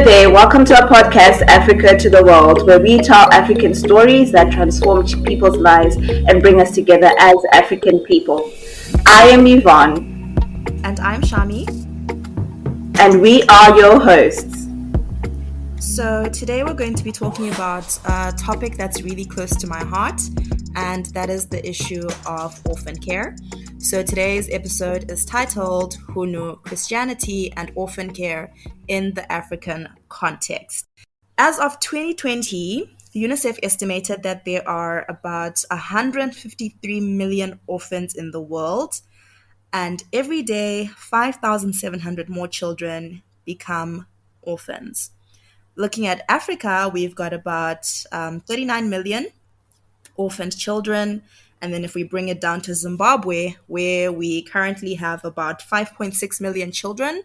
there, welcome to our podcast, Africa to the World, where we tell African stories that transform people's lives and bring us together as African people. I am Yvonne. And I'm Shami. And we are your hosts. So today we're going to be talking about a topic that's really close to my heart, and that is the issue of orphan care. So today's episode is titled Hunhu, Christianity and Orphan Care in the African Context. As of 2020, UNICEF estimated that there are about 153 million orphans in the world, and every day 5,700 more children become orphans. Looking at Africa, we've got about 39 million orphaned children. And then if we bring it down to Zimbabwe, where we currently have about 5.6 million children,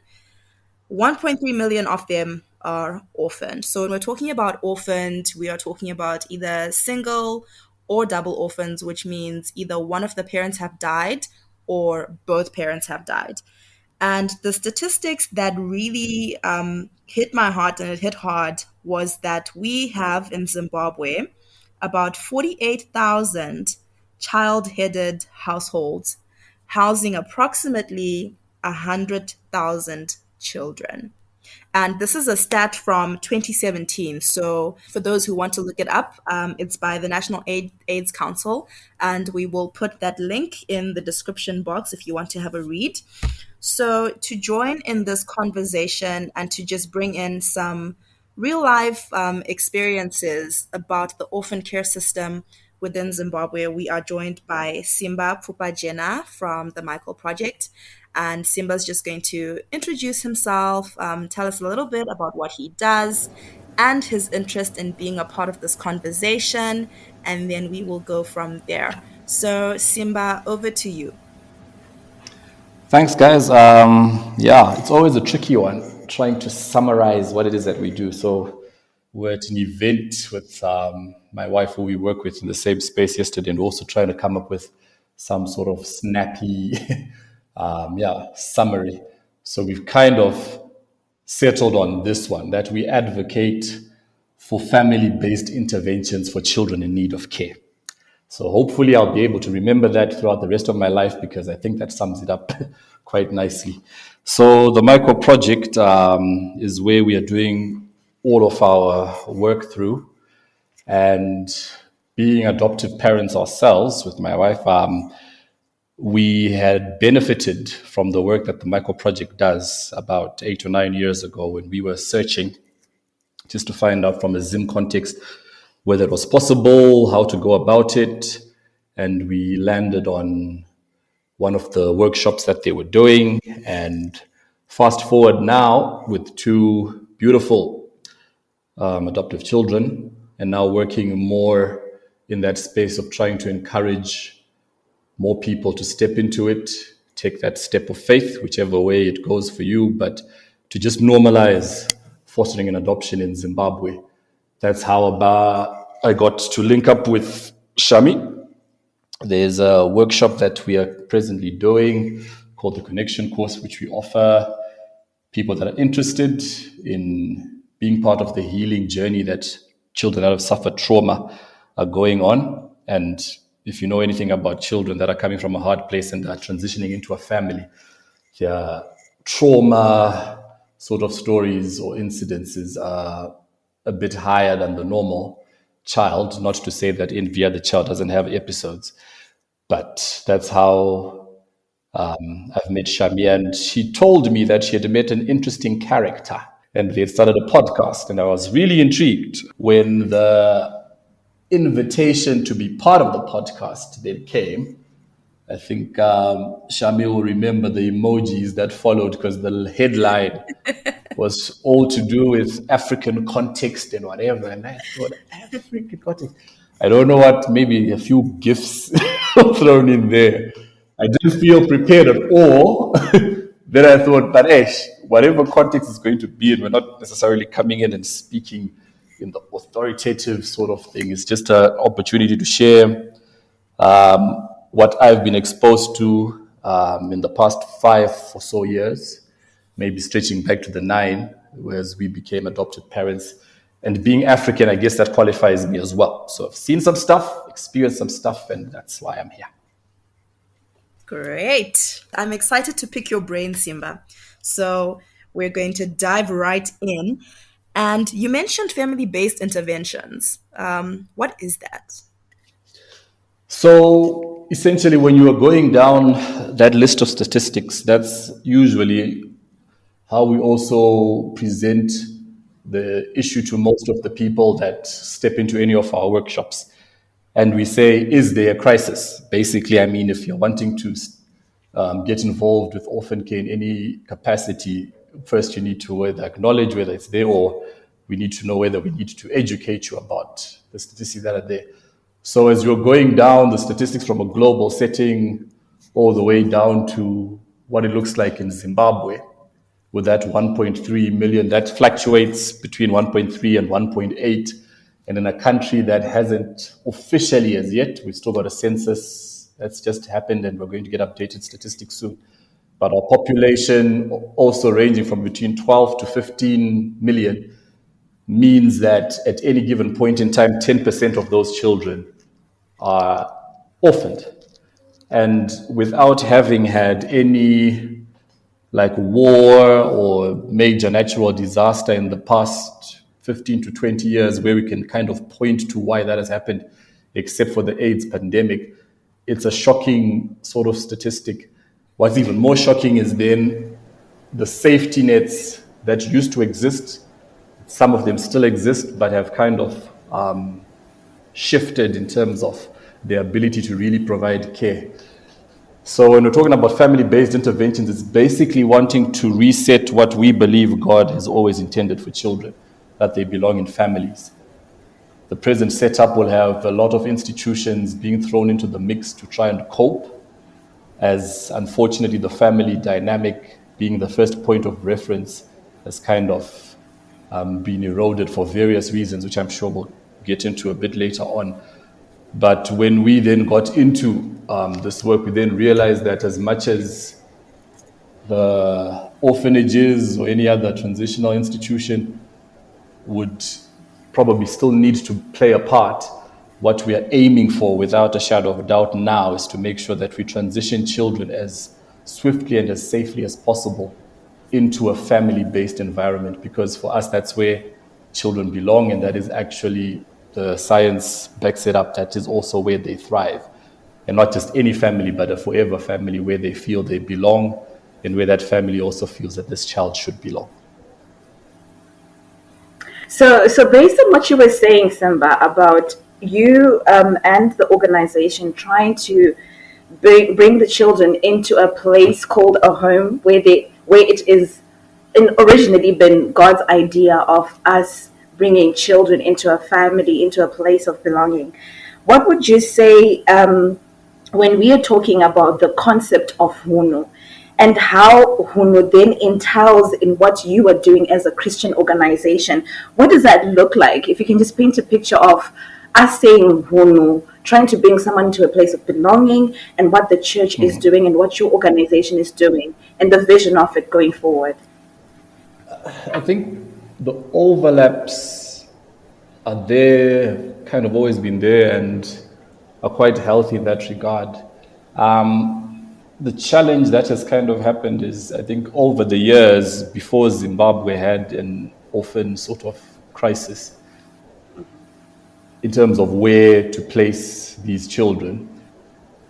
1.3 million of them are orphaned. So when we're talking about orphaned, we are talking about either single or double orphans, which means either one of the parents have died or both parents have died. And the statistics that really hit my heart, and it hit hard, was that we have in Zimbabwe about 48,000 child-headed households housing approximately 100,000 children. And this is a stat from 2017. So for those who want to look it up, it's by the National AIDS Council. And we will put that link in the description box if you want to have a read. So to join in this conversation and to just bring in some real life experiences about the orphan care system within Zimbabwe, we are joined by Simba Pfupajena from the Michael Project. And Simba's just going to introduce himself, tell us a little bit about what he does and his interest in being a part of this conversation. And then we will go from there. So Simba, over to you. Thanks, guys. It's always a tricky one, trying to summarize what it is that we do. So we're at an event with my wife, who we work with in the same space yesterday, and also trying to come up with some sort of snappy summary. So we've kind of settled on this one, that we advocate for family-based interventions for children in need of care. So hopefully I'll be able to remember that throughout the rest of my life, because I think that sums it up quite nicely. So the Micro Project is where we are doing all of our work through. And being adoptive parents ourselves with my wife, we had benefited from the work that the Micro Project does about 8 or 9 years ago, when we were searching just to find out from a Zim context whether it was possible, how to go about it. And we landed on one of the workshops that they were doing. And fast forward now with two beautiful adoptive children, and now working more in that space of trying to encourage more people to step into it, take that step of faith, whichever way it goes for you, but to just normalize fostering an adoption in Zimbabwe. That's how I got to link up with Shami. There's a workshop that we are presently doing called the Connection course, which we offer people that are interested in being part of the healing journey that children that have suffered trauma are going on. And if you know anything about children that are coming from a hard place and are transitioning into a family, their trauma sort of stories or incidences are a bit higher than the normal child. Not to say that in Via the child doesn't have episodes, but that's how I've met Shami. And she told me that she had met an interesting character, and they had started a podcast. And I was really intrigued when the invitation to be part of the podcast then came. I think Shami will remember the emojis that followed, because the headline was all to do with African context and whatever. And I thought, African context? I don't know what, maybe a few gifts thrown in there. I didn't feel prepared at all. Then I thought, but whatever context is going to be, and we're not necessarily coming in and speaking in the authoritative sort of thing. It's just an opportunity to share what I've been exposed to in the past 5 or so years, maybe stretching back to the 9, whereas we became adopted parents. And being African, I guess that qualifies me as well. So I've seen some stuff, experienced some stuff, and that's why I'm here. Great. I'm excited to pick your brain, Simba. So we're going to dive right in. And you mentioned family-based interventions. What is that? So essentially, when you are going down that list of statistics, that's usually how we also present the issue to most of the people that step into any of our workshops. And we say, is there a crisis? Basically, I mean, if you're wanting to get involved with orphan care in any capacity, first you need to either acknowledge whether it's there, or we need to know whether we need to educate you about the statistics that are there. So as you're going down the statistics from a global setting all the way down to what it looks like in Zimbabwe, with that 1.3 million, that fluctuates between 1.3 and 1.8. And in a country that hasn't officially as yet, we've still got a census that's just happened, and we're going to get updated statistics soon. But our population also ranging from between 12 to 15 million means that at any given point in time, 10% of those children are orphaned. And without having had any like war or major natural disaster in the past 15 to 20 years where we can kind of point to why that has happened, except for the AIDS pandemic, it's a shocking sort of statistic. What's even more shocking is then the safety nets that used to exist. Some of them still exist, but have kind of shifted in terms of their ability to really provide care. So when we're talking about family-based interventions, it's basically wanting to reset what we believe God has always intended for children, that they belong in families. The present setup will have a lot of institutions being thrown into the mix to try and cope, as unfortunately the family dynamic being the first point of reference has kind of been eroded for various reasons, which I'm sure we'll get into a bit later on. But when we then got into this work, we then realized that as much as the orphanages or any other transitional institution would probably still need to play a part, what we are aiming for without a shadow of a doubt now is to make sure that we transition children as swiftly and as safely as possible into a family-based environment, because for us that's where children belong, and that is actually, the science backs it up, that is also where they thrive. And not just any family, but a forever family where they feel they belong, and where that family also feels that this child should belong. So based on what you were saying, Simba, about you and the organization trying to bring the children into a place called a home, where it is originally been God's idea of us bringing children into a family, into a place of belonging. What would you say when we are talking about the concept of Hunhu, and how Hunhu then entails in what you are doing as a Christian organization? What does that look like? If you can just paint a picture of us saying Hunhu, trying to bring someone into a place of belonging, and what the church is doing and what your organization is doing, and the vision of it going forward. I think the overlaps are there, kind of always been there, and are quite healthy in that regard. The challenge that has kind of happened is, I think, over the years, before Zimbabwe had an orphan sort of crisis in terms of where to place these children,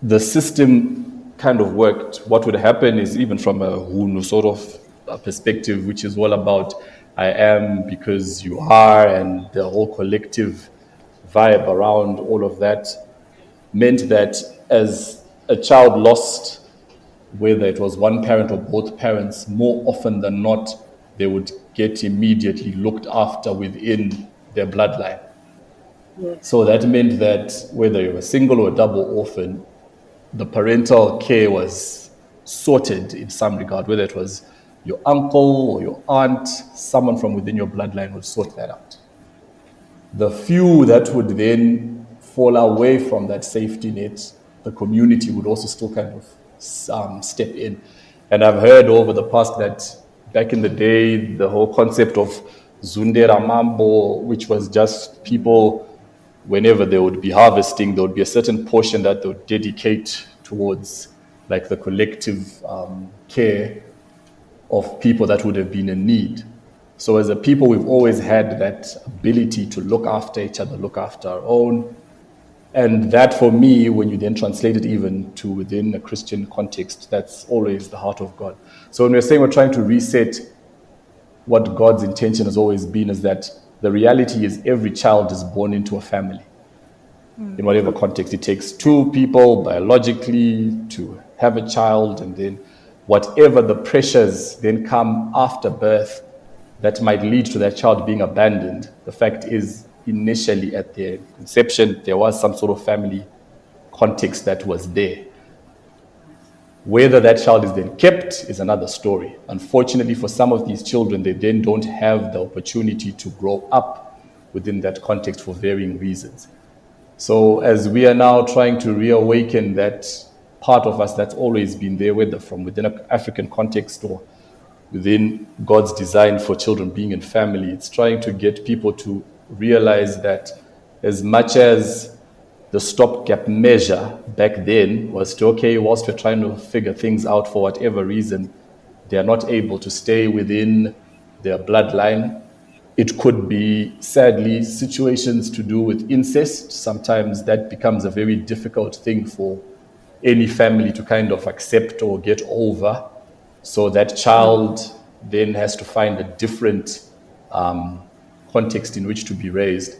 the system kind of worked. What would happen is, even from a Hunhu sort of a perspective, which is all about I am because you are, and the whole collective vibe around all of that, meant that as a child lost, whether it was one parent or both parents, more often than not, they would get immediately looked after within their bloodline. Yes. So that meant that whether you're a single or a double orphan, the parental care was sorted in some regard, whether it was your uncle or your aunt, someone from within your bloodline would sort that out. The few that would then fall away from that safety net, the community would also still kind of step in. And I've heard over the past that back in the day, the whole concept of Zundera Mambo, which was just people, whenever they would be harvesting, there would be a certain portion that they would dedicate towards like the collective care of people that would have been in need. So as a people, we've always had that ability to look after each other, look after our own. And that for me, when you then translate it even to within a Christian context, that's always the heart of God. So when we're saying we're trying to reset, what God's intention has always been is that the reality is every child is born into a family. In whatever context, it takes two people biologically to have a child, and then whatever the pressures then come after birth that might lead to that child being abandoned. The fact is, initially at their conception, there was some sort of family context that was there. Whether that child is then kept is another story. Unfortunately, for some of these children, they then don't have the opportunity to grow up within that context for varying reasons. So as we are now trying to reawaken that part of us that's always been there, whether from within an African context or within God's design for children being in family, it's trying to get people to realize that as much as the stopgap measure back then was to, okay, whilst we're trying to figure things out for whatever reason, they are not able to stay within their bloodline. It could be, sadly, situations to do with incest. Sometimes that becomes a very difficult thing for any family to kind of accept or get over. So that child then has to find a different context in which to be raised.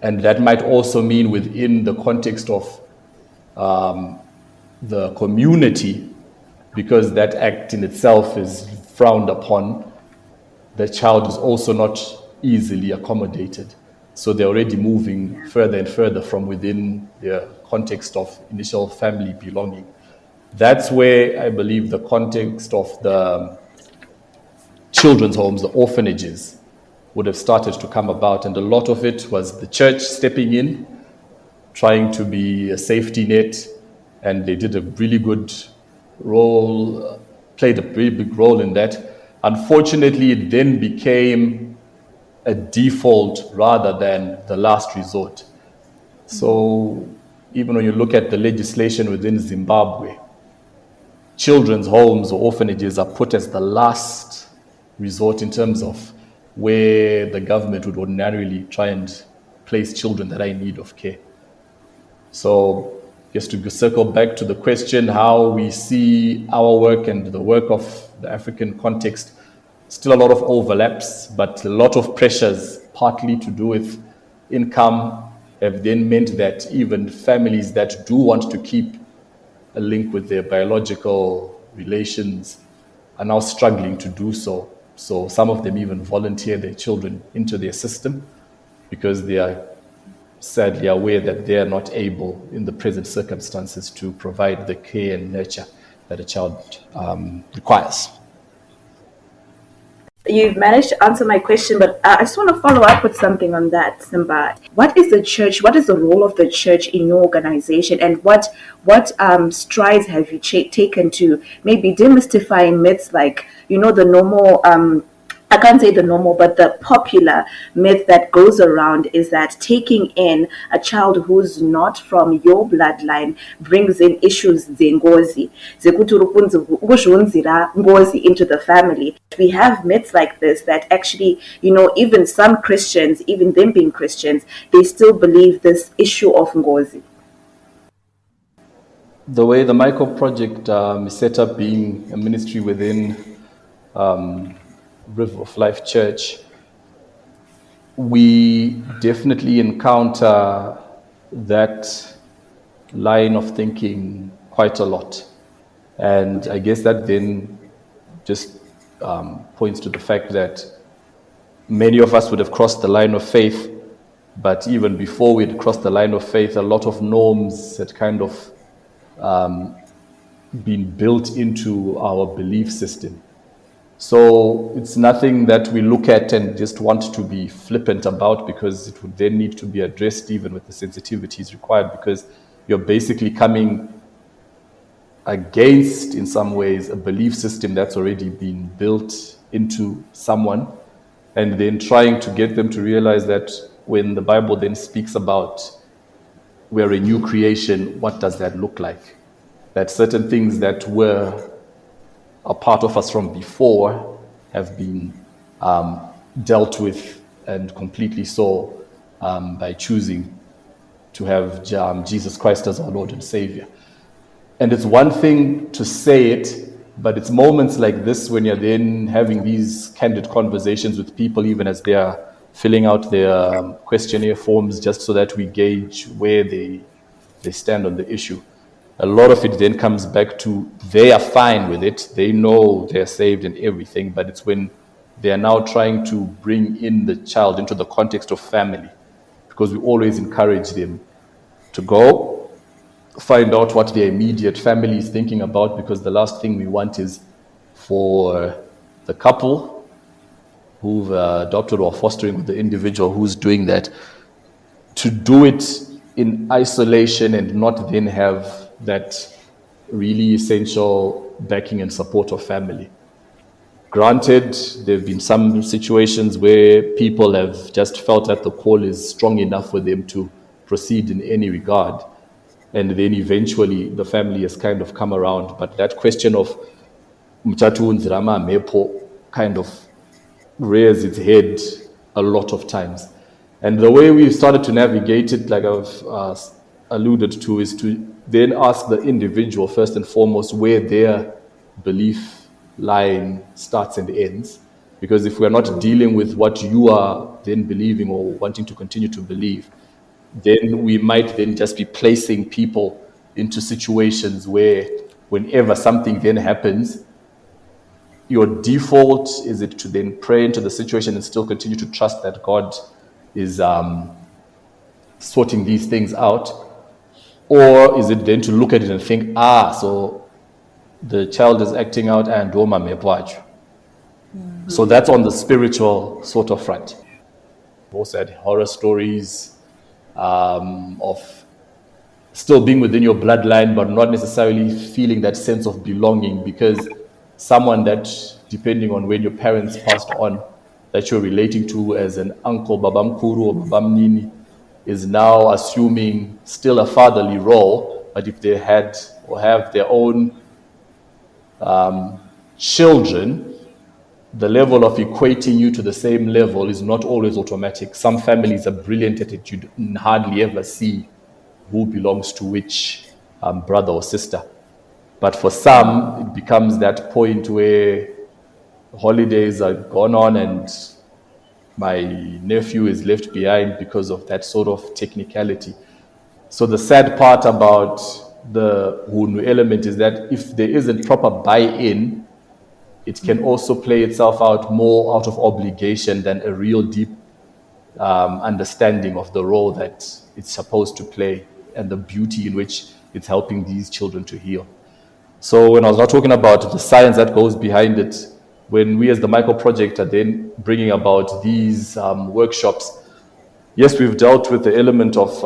And that might also mean within the context of the community, because that act in itself is frowned upon, the child is also not easily accommodated. So they're already moving further and further from within their context of initial family belonging. That's where I believe the context of the children's homes, the orphanages, would have started to come about. And a lot of it was the church stepping in, trying to be a safety net. And they did a really good role, played a very big role in that. Unfortunately, it then became a default rather than the last resort. So even when you look at the legislation within Zimbabwe, children's homes or orphanages are put as the last resort in terms of where the government would ordinarily try and place children that are in need of care. So just to circle back to the question, how we see our work and the work of the African context, still a lot of overlaps, but a lot of pressures, partly to do with income, have then meant that even families that do want to keep a link with their biological relations are now struggling to do so. So some of them even volunteer their children into their system because they are sadly aware that they are not able in the present circumstances to provide the care and nurture that a child requires. You've managed to answer my question, but I just want to follow up with something on that, Simba. What is the church? What is the role of the church in your organization, and what strides have you taken to maybe demystify myths like, the normal, I can't say the normal, but the popular myth that goes around is that taking in a child who's not from your bloodline brings in issues zengozi into the family. We have myths like this that actually, even some Christians, even them being Christians, they still believe this issue of ngozi. The way the Michael Project is set up, being a ministry within River of Life Church, we definitely encounter that line of thinking quite a lot. And I guess that then just points to the fact that many of us would have crossed the line of faith, but even before we'd crossed the line of faith, a lot of norms had kind of been built into our belief system. So it's nothing that we look at and just want to be flippant about, because it would then need to be addressed even with the sensitivities required, because you're basically coming against, in some ways, a belief system that's already been built into someone, and then trying to get them to realize that when the Bible then speaks about we're a new creation, what does that look like? That certain things that were a part of us from before have been dealt with, and completely so, by choosing to have Jesus Christ as our Lord and Savior. And it's one thing to say it, but it's moments like this when you're then having these candid conversations with people, even as they are filling out their questionnaire forms, just so that we gauge where they stand on the issue. A lot of it then comes back to they are fine with it, they know they're saved and everything, but it's when they are now trying to bring in the child into the context of family, because we always encourage them to go find out what their immediate family is thinking about, because the last thing we want is for the couple who've adopted or fostering with the individual who's doing that to do it in isolation and not then have that really essential backing and support of family. Granted, there have been some situations where people have just felt that the call is strong enough for them to proceed in any regard, and then eventually the family has kind of come around. But that question of mchatu nzirama mepo kind of rears its head a lot of times. And the way we've started to navigate it, like I've alluded to, is to then ask the individual first and foremost where their belief line starts and ends. Because if we're not dealing with what you are then believing or wanting to continue to believe, then we might then just be placing people into situations where whenever something then happens, your default is it to then pray into the situation and still continue to trust that God is sorting these things out? Or is it then to look at it and think, so the child is acting out and Roma mepwacho. So that's on the spiritual sort of front. We also had horror stories of still being within your bloodline, but not necessarily feeling that sense of belonging, because someone that, depending on when your parents passed on, that you're relating to as an uncle, babamkuru or babamnini, is now assuming still a fatherly role. But if they had or have their own children, the level of equating you to the same level is not always automatic. Some families are brilliant at it. You hardly ever see who belongs to which brother or sister. But for some, it becomes that point where holidays are gone on and my nephew is left behind because of that sort of technicality. So the sad part about the Hunhu element is that if there isn't proper buy-in, it can also play itself out more out of obligation than a real deep understanding of the role that it's supposed to play and the beauty in which it's helping these children to heal. So when I was not talking about the science that goes behind it, when we as the Michael Project are then bringing about these workshops, yes, we've dealt with the element of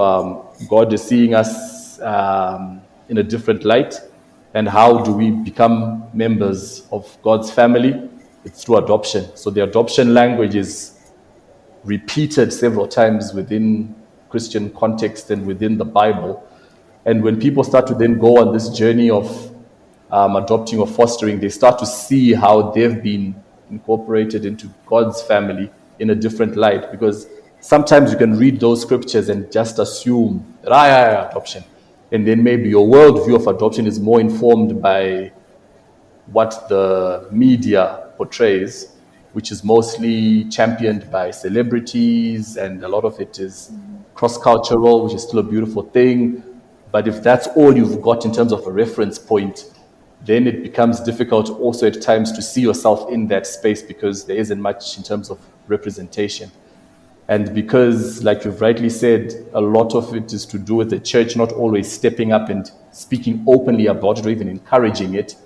God is seeing us in a different light, and how do we become members of God's family? It's through adoption. So the adoption language is repeated several times within Christian context and within the Bible. And when people start to then go on this journey of adopting or fostering, they start to see how they've been incorporated into God's family in a different light. Because sometimes you can read those scriptures and just assume that adoption. And then maybe your worldview of adoption is more informed by what the media portrays, which is mostly championed by celebrities, and a lot of it is cross-cultural, which is still a beautiful thing. But if that's all you've got in terms of a reference point, then it becomes difficult also at times to see yourself in that space, because there isn't much in terms of representation. And because, like you've rightly said, a lot of it is to do with the church not always stepping up and speaking openly about it or even encouraging it,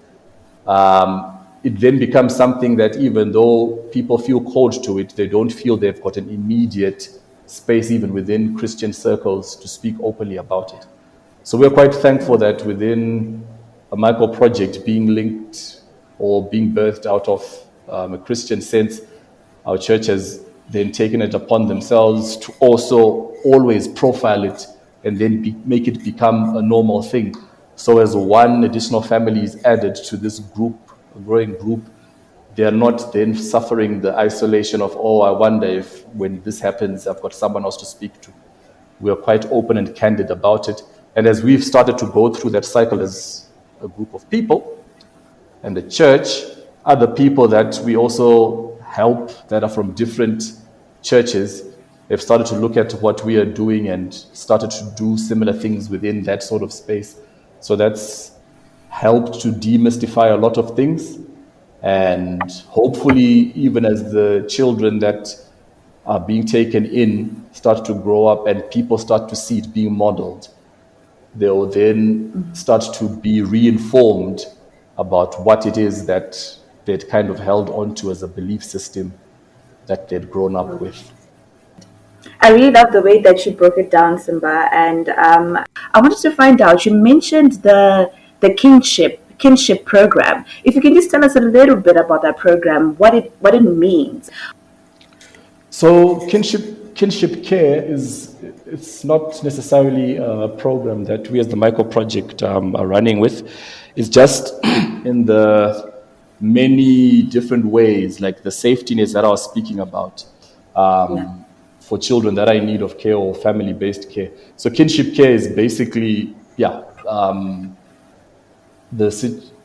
it then becomes something that even though people feel called to it, they don't feel they've got an immediate space even within Christian circles to speak openly about it. So we're quite thankful that within a Michael Project being linked or being birthed out of a Christian sense, our church has then taken it upon themselves to also always profile it and then make it become a normal thing. So as one additional family is added to this group, a growing group, they are not then suffering the isolation of, oh, I wonder if when this happens, I've got someone else to speak to. We are quite open and candid about it. And as we've started to go through that cycle as a group of people, and the church, other people that we also help that are from different churches have started to look at what we are doing and started to do similar things within that sort of space. So that's helped to demystify a lot of things. And hopefully, even as the children that are being taken in start to grow up and people start to see it being modeled, they will then start to be reinformed about what it is that they'd kind of held onto as a belief system that they'd grown up with. I really love the way that you broke it down, Simba. And I wanted to find out. You mentioned the kinship program. If you can just tell us a little bit about that program, what it means. So kinship care it's not necessarily a program that we as the Micro Project are running with. It's just in the many different ways, like the safety nets that I was speaking about. For children that are in need of care or family-based care. So kinship care is basically,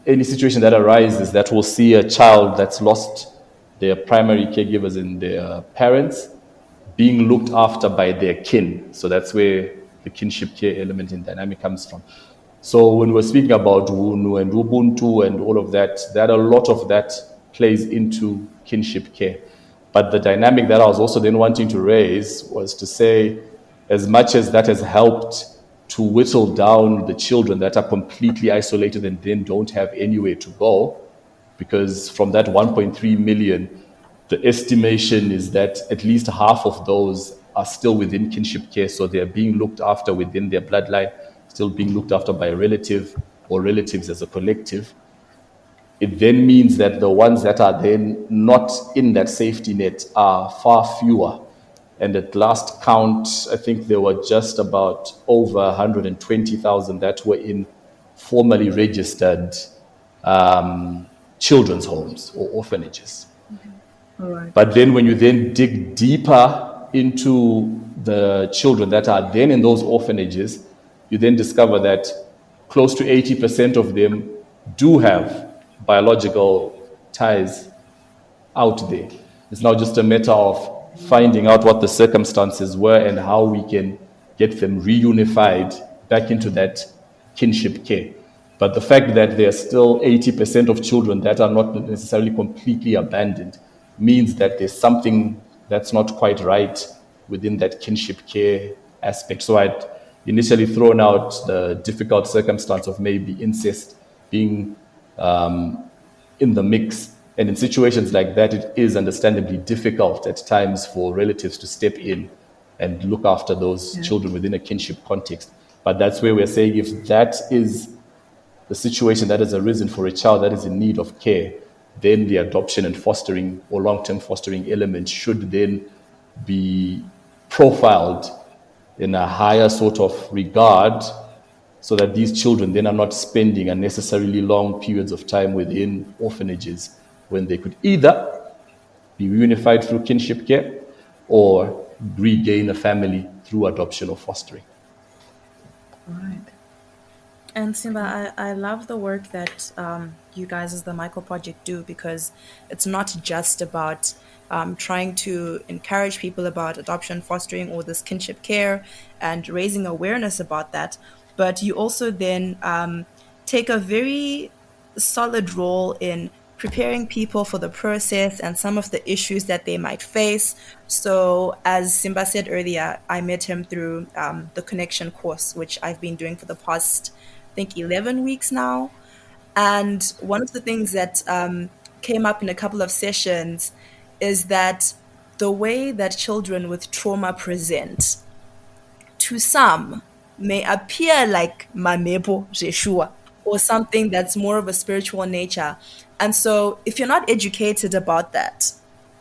any situation that arises that will see a child that's lost their primary caregivers and their parents being looked after by their kin. So that's where the kinship care element and dynamic comes from. So when we're speaking about Hunhu and Ubuntu and all of that, a lot of that plays into kinship care. But the dynamic that I was also then wanting to raise was to say, as much as that has helped to whittle down the children that are completely isolated and then don't have anywhere to go, because from that 1.3 million, the estimation is that at least half of those are still within kinship care, so they're being looked after within their bloodline, still being looked after by a relative or relatives as a collective. It then means that the ones that are then not in that safety net are far fewer. And at last count, I think there were just about over 120,000 that were in formally registered children's homes or orphanages. All right. But then when you then dig deeper into the children that are then in those orphanages, you then discover that close to 80% of them do have biological ties out there. It's now just a matter of finding out what the circumstances were and how we can get them reunified back into that kinship care. But the fact that there are still 80% of children that are not necessarily completely abandoned means that there's something that's not quite right within that kinship care aspect. So I'd initially thrown out the difficult circumstance of maybe incest being in the mix. And in situations like that, it is understandably difficult at times for relatives to step in and look after those children within a kinship context. But that's where we're saying if that is the situation that has arisen for a child that is in need of care, then the adoption and fostering or long-term fostering element should then be profiled in a higher sort of regard, so that these children then are not spending unnecessarily long periods of time within orphanages when they could either be reunified through kinship care or regain a family through adoption or fostering. Right. And Simba, I love the work that you guys as the Micro Project do, because it's not just about trying to encourage people about adoption, fostering, or this kinship care and raising awareness about that, but you also then take a very solid role in preparing people for the process and some of the issues that they might face. So as Simba said earlier, I met him through the Connection course, which I've been doing for the past, I think, 11 weeks now. And one of the things that came up in a couple of sessions is that the way that children with trauma present, to some, may appear like Mamebo Jeshua, or something that's more of a spiritual nature. And so if you're not educated about that,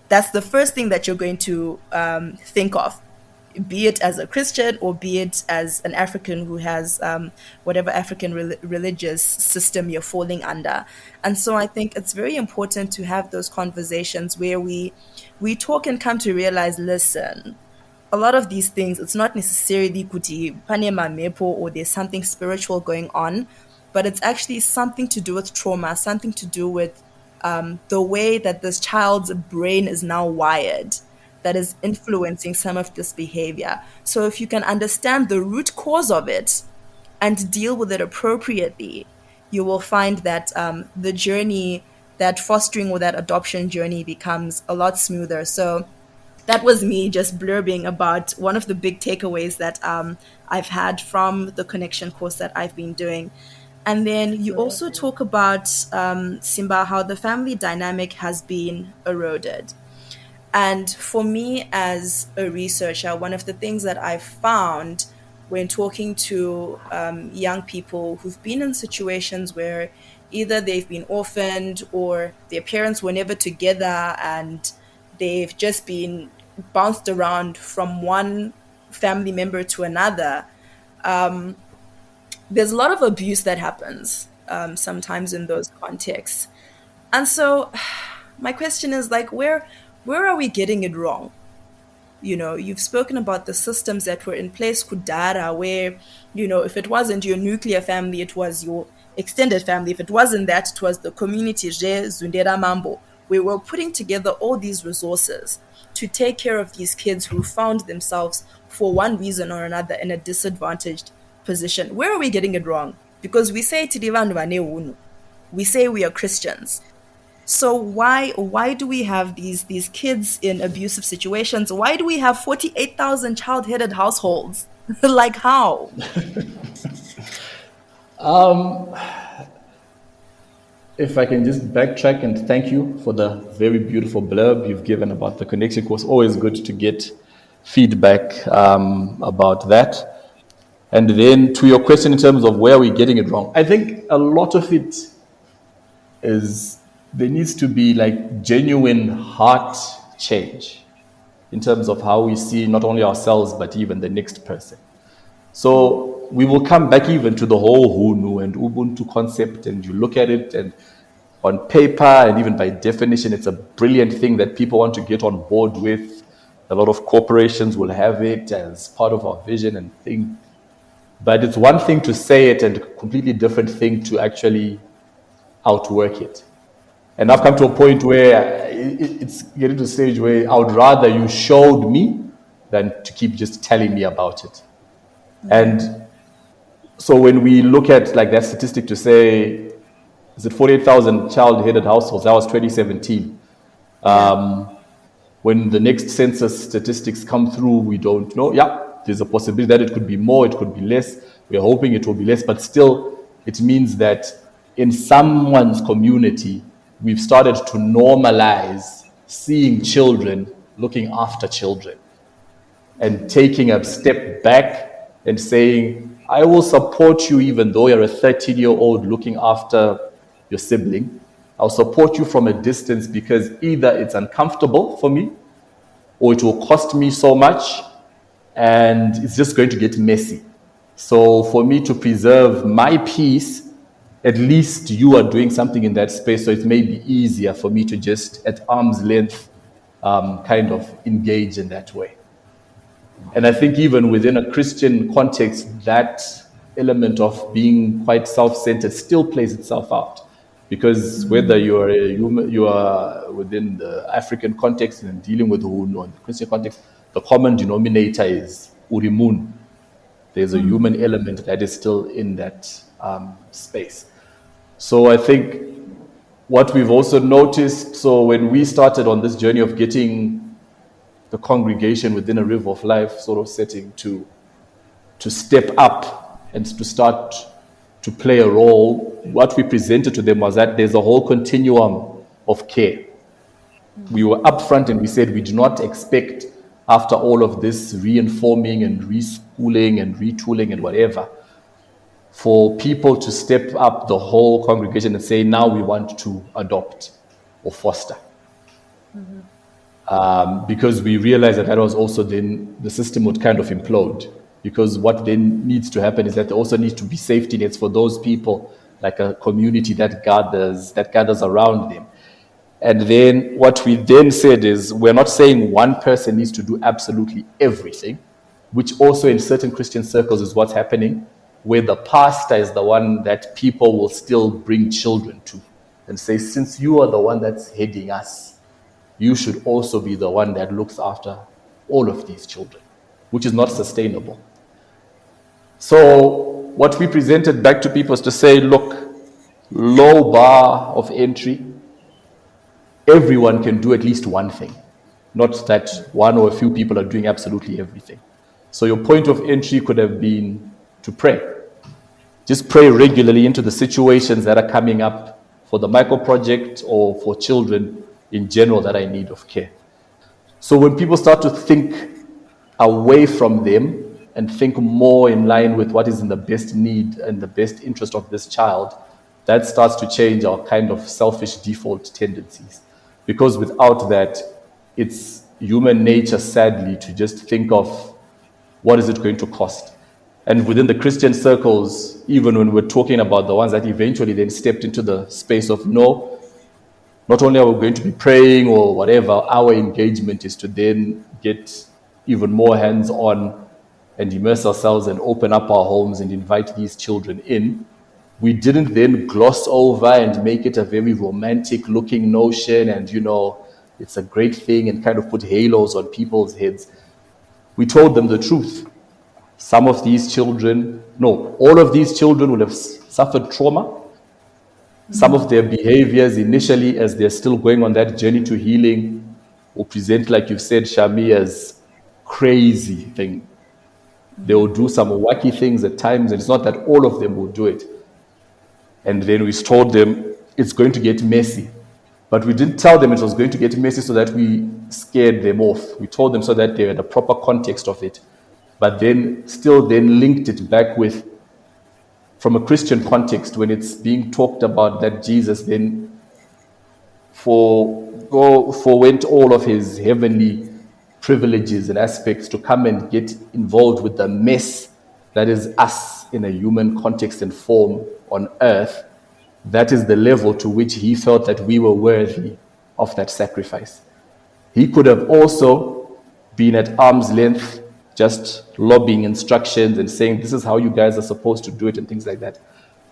that's the first thing that you're going to think of, be it as a Christian or be it as an African who has whatever African religious system you're falling under. And so I think it's very important to have those conversations where we talk and come to realize, listen, a lot of these things, it's not necessarily kuti pane mamepo or there's something spiritual going on, but it's actually something to do with trauma, something to do with the way that this child's brain is now wired that is influencing some of this behavior. So if you can understand the root cause of it and deal with it appropriately, you will find that the journey, that fostering or that adoption journey becomes a lot smoother. So that was me just blurbing about one of the big takeaways that I've had from the connection course that I've been doing. And then you also talk about, Simba, how the family dynamic has been eroded. And for me, as a researcher, one of the things that I've found when talking to young people who've been in situations where either they've been orphaned or their parents were never together and they've just been bounced around from one family member to another, there's a lot of abuse that happens sometimes in those contexts. And so my question is like, where are we getting it wrong? You know, you've spoken about the systems that were in place kudara, where, you know, if it wasn't your nuclear family, it was your extended family. If it wasn't that, it was the community je zundera mambo. We were putting together all these resources to take care of these kids who found themselves for one reason or another in a disadvantaged position. Where are we getting it wrong? Because we say Tilivan Vane Unu. We say we are Christians. So why do we have these kids in abusive situations? Why do we have 48,000 child-headed households? Like how? If I can just backtrack and thank you for the very beautiful blurb you've given about the connection course. Always good to get feedback about that. And then to your question in terms of where we're getting it wrong, I think a lot of it is there needs to be like genuine heart change in terms of how we see not only ourselves but even the next person. So we will come back even to the whole Hunhu and Ubuntu concept, and you look at it and on paper and even by definition, it's a brilliant thing that people want to get on board with. A lot of corporations will have it as part of our vision and thing. But it's one thing to say it and a completely different thing to actually outwork it. And I've come to a point where it's getting to a stage where I would rather you showed me than to keep just telling me about it. And so when we look at like that statistic to say, is it 48,000 child-headed households? That was 2017. When the next census statistics come through, we don't know. Yeah, there's a possibility that it could be more, it could be less. We're hoping it will be less, but still it means that in someone's community, we've started to normalize seeing children looking after children and taking a step back and saying, I will support you even though you're a 13-year-old looking after your sibling. I'll support you from a distance because either it's uncomfortable for me or it will cost me so much and it's just going to get messy. So for me to preserve my peace, at least you are doing something in that space, so it may be easier for me to just at arm's length kind of engage in that way. And I think even within a Christian context, that element of being quite self-centered still plays itself out. Because whether you are within the African context and dealing with Hunhu or the Christian context, the common denominator is Urimun. There's a human element that is still in that space. So I think what we've also noticed, so when we started on this journey of getting the congregation within a river of life sort of setting to step up and to start to play a role, what we presented to them was that there's a whole continuum of care. We were upfront and we said we do not expect, after all of this reinforming and reschooling and retooling and whatever, for people to step up the whole congregation and say, now we want to adopt or foster. Because we realized that was also then the system would kind of implode. Because what then needs to happen is that there also needs to be safety nets for those people, like a community that gathers around them. And then what we then said is, we're not saying one person needs to do absolutely everything, which also in certain Christian circles is what's happening, where the pastor is the one that people will still bring children to and say, since you are the one that's heading us, you should also be the one that looks after all of these children, which is not sustainable. So what we presented back to people is to say, look, low bar of entry, everyone can do at least one thing, not that one or a few people are doing absolutely everything. So your point of entry could have been to pray. Just pray regularly into the situations that are coming up for the micro project or for children in general that are in need of care. So when people start to think away from them and think more in line with what is in the best need and the best interest of this child, that starts to change our kind of selfish default tendencies. Because without that, it's human nature, sadly, to just think of what is it going to cost. And within the Christian circles, even when we're talking about the ones that eventually then stepped into the space of no, not only are we going to be praying or whatever, our engagement is to then get even more hands-on and immerse ourselves and open up our homes and invite these children in. We didn't then gloss over and make it a very romantic looking notion and, it's a great thing and kind of put halos on people's heads. We told them the truth. Some of these children, no, all of these children will have suffered trauma. Some of their behaviors initially, as they're still going on that journey to healing, will present, like you've said, Shami, as crazy thing. They will do some wacky things at times, and it's not that all of them will do it. And then we told them it's going to get messy. But we didn't tell them it was going to get messy so that we scared them off. We told them so that they had a proper context of it. But then still then linked it back with, from a Christian context, when it's being talked about that Jesus then forwent all of his heavenly privileges and aspects to come and get involved with the mess that is us in a human context and form on earth. That is the level to which he felt that we were worthy of that sacrifice. He could have also been at arm's length, just lobbying instructions and saying, this is how you guys are supposed to do it and things like that.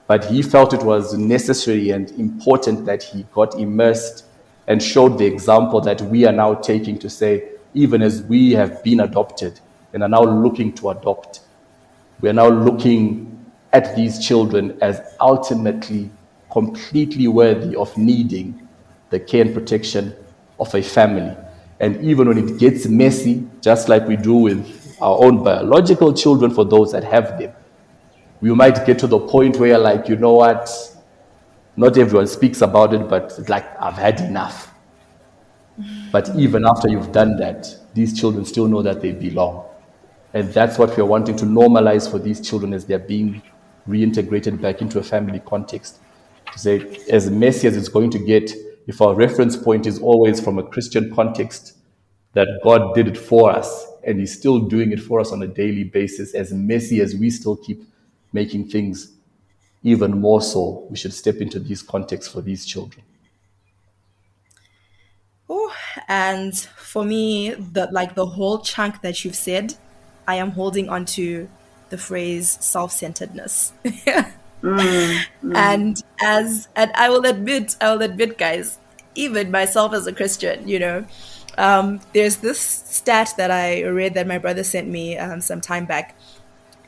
But he felt it was necessary and important that he got immersed and showed the example that we are now taking to say, even as we have been adopted and are now looking to adopt, we are now looking at these children as ultimately completely worthy of needing the care and protection of a family. And even when it gets messy, just like we do with our own biological children, for those that have them, we might get to the point where, like, you know what, not everyone speaks about it, but it's like, I've had enough. But even after you've done that, these children still know that they belong. And that's what we're wanting to normalize for these children as they're being reintegrated back into a family context. To say, as messy as it's going to get, if our reference point is always from a Christian context, that God did it for us, and he's still doing it for us on a daily basis, as messy as we still keep making things, even more so, we should step into these contexts for these children. Oh, and for me, the whole chunk that you've said, I am holding on to the phrase self-centeredness. And I will admit, guys, even myself as a Christian, there's this stat that I read that my brother sent me some time back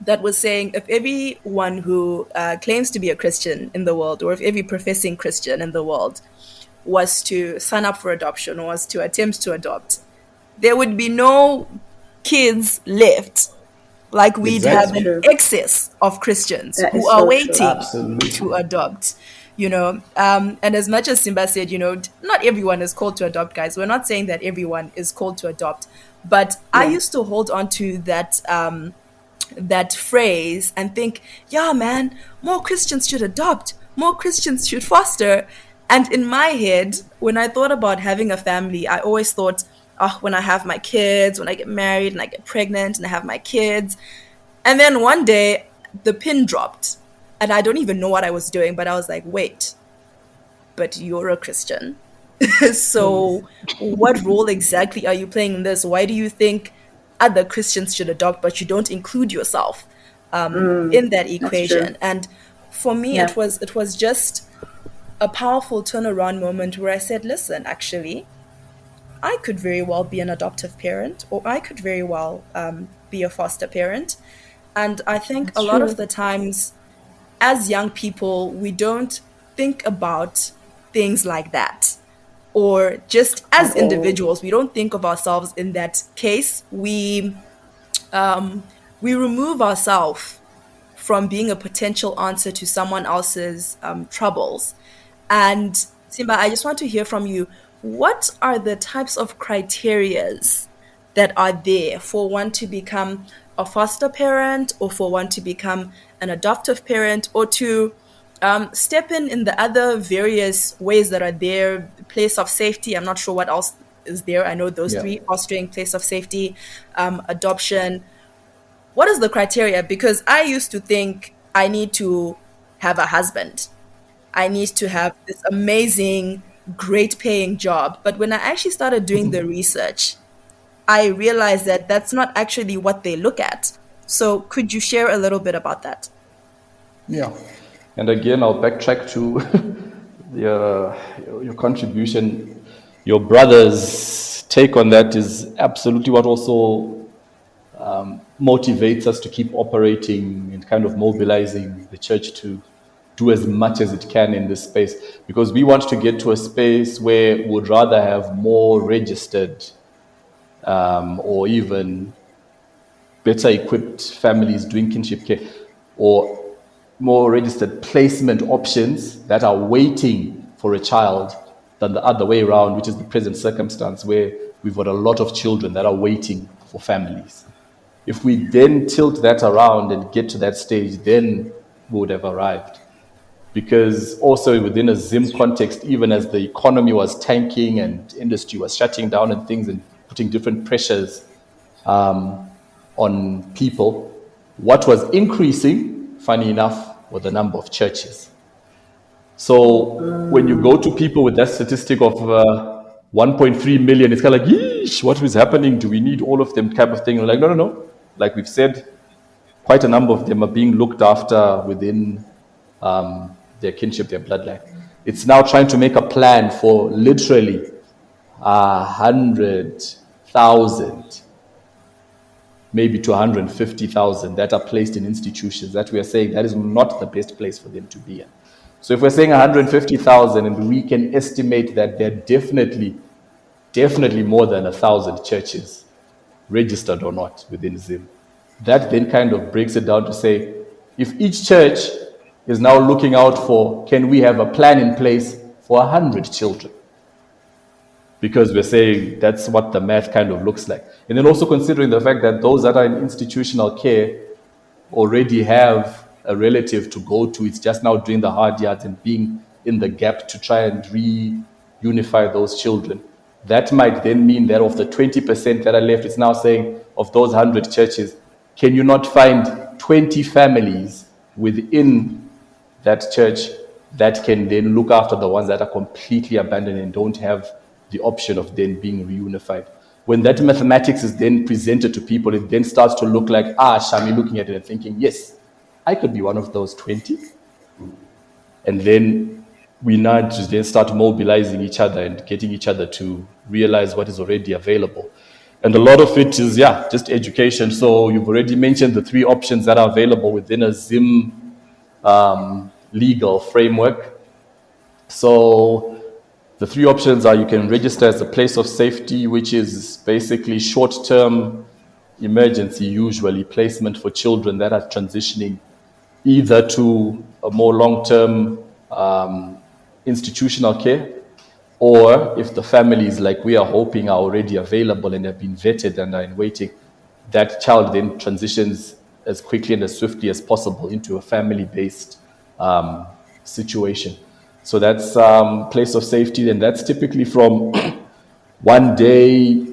that was saying, if everyone who claims to be a Christian in the world, or if every professing Christian in the world was to sign up for adoption or was to attempt to adopt, there would be no kids left. Like, we'd have an excess of Christians who are waiting to adopt, And as much as Simba said, not everyone is called to adopt, guys. We're not saying that everyone is called to adopt. But I used to hold on to that that phrase and think, yeah, man, more Christians should adopt, more Christians should foster. And in my head, when I thought about having a family, I always thought, oh, when I have my kids, when I get married and I get pregnant and I have my kids. And then one day the pin dropped and I don't even know what I was doing, but I was like, wait, but you're a Christian. So what role exactly are you playing in this? Why do you think other Christians should adopt, but you don't include yourself in that equation? And for me, Yeah. it was just a powerful turnaround moment where I said, listen, actually, I could very well be an adoptive parent, or I could very well be a foster parent. And I think a lot of the times as young people, we don't think about things like that. Or just as individuals, we don't think of ourselves in that case. We remove ourselves from being a potential answer to someone else's troubles. And Simba, I just want to hear from you. What are the types of criterias that are there for one to become a foster parent, or for one to become an adoptive parent, or to step in the other various ways that are there? Place of safety, I'm not sure what else is there. I know those three: fostering, place of safety, adoption. What is the criteria? Because I used to think I need to have a husband, I need to have this amazing, great paying job. But when I actually started doing the research, I realized that that's not actually what they look at. So could you share a little bit about that? Yeah. And again, I'll backtrack to your contribution. Your brother's take on that is absolutely what also motivates us to keep operating and kind of mobilizing the church to do as much as it can in this space, because we want to get to a space where we would rather have more registered or even better equipped families doing kinship care, or more registered placement options that are waiting for a child, than the other way around, which is the present circumstance where we've got a lot of children that are waiting for families. If we then tilt that around and get to that stage, then we would have arrived. Because also within a Zim context, even as the economy was tanking and industry was shutting down and things and putting different pressures on people, what was increasing, funny enough, were the number of churches. So when you go to people with that statistic of 1.3 million, it's kind of like, yeesh, what is happening? Do we need all of them type of thing? We're like, no. Like we've said, quite a number of them are being looked after within their kinship, their bloodline. It's now trying to make a plan for literally 100,000, maybe to 150,000 that are placed in institutions that we are saying that is not the best place for them to be in. So if we're saying 150,000 and we can estimate that there are definitely more than 1,000 churches, registered or not, within Zim, that then kind of breaks it down to say, if each church is now looking out for, can we have a plan in place for 100 children? Because we're saying that's what the math kind of looks like. And then also considering the fact that those that are in institutional care already have a relative to go to. It's just now doing the hard yards and being in the gap to try and reunify those children. That might then mean that of the 20% that are left, it's now saying of those 100 churches, can you not find 20 families within that church that can then look after the ones that are completely abandoned and don't have the option of then being reunified? When that mathematics is then presented to people, it then starts to look like, Shami looking at it and thinking, yes, I could be one of those 20. And then we need to then start mobilizing each other and getting each other to realize what is already available. And a lot of it is, just education. So you've already mentioned the three options that are available within a Zim legal framework. So the three options are: you can register as a place of safety, which is basically short-term emergency, usually placement for children that are transitioning either to a more long-term institutional care, or if the families, like we are hoping, are already available and have been vetted and are in waiting, that child then transitions as quickly and as swiftly as possible into a family-based situation. So that's place of safety, and that's typically from 1 day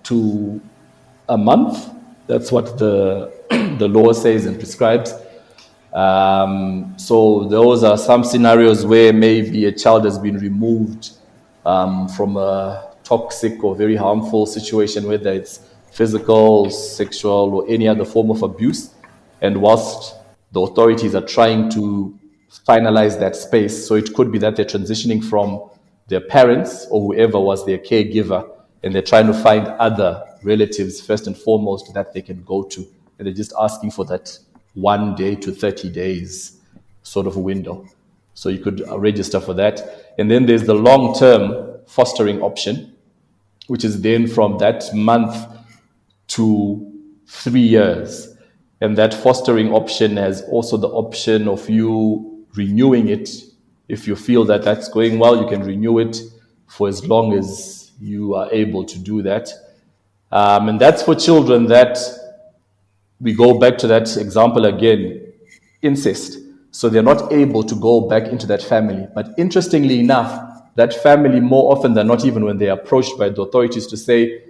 to a month. That's what the the law says and prescribes. So those are some scenarios where maybe a child has been removed from a toxic or very harmful situation, whether it's physical, sexual, or any other form of abuse. And whilst the authorities are trying to finalize that space, so it could be that they're transitioning from their parents or whoever was their caregiver, and they're trying to find other relatives first and foremost that they can go to. And they're just asking for that 1 day to 30 days sort of window. So you could register for that. And then there's the long-term fostering option, which is then from that month to 3 years. And that fostering option has also the option of you renewing it. If you feel that that's going well, you can renew it for as long as you are able to do that. And that's for children that, we go back to that example again, incest. So they're not able to go back into that family. But interestingly enough, that family, more often than not, even when they're approached by the authorities to say,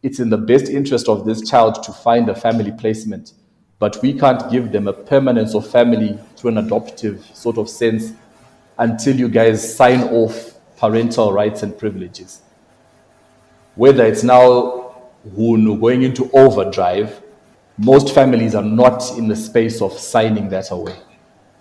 it's in the best interest of this child to find a family placement, but we can't give them a permanence of family through an adoptive sort of sense until you guys sign off parental rights and privileges. Whether it's now Hunhu going into overdrive, most families are not in the space of signing that away.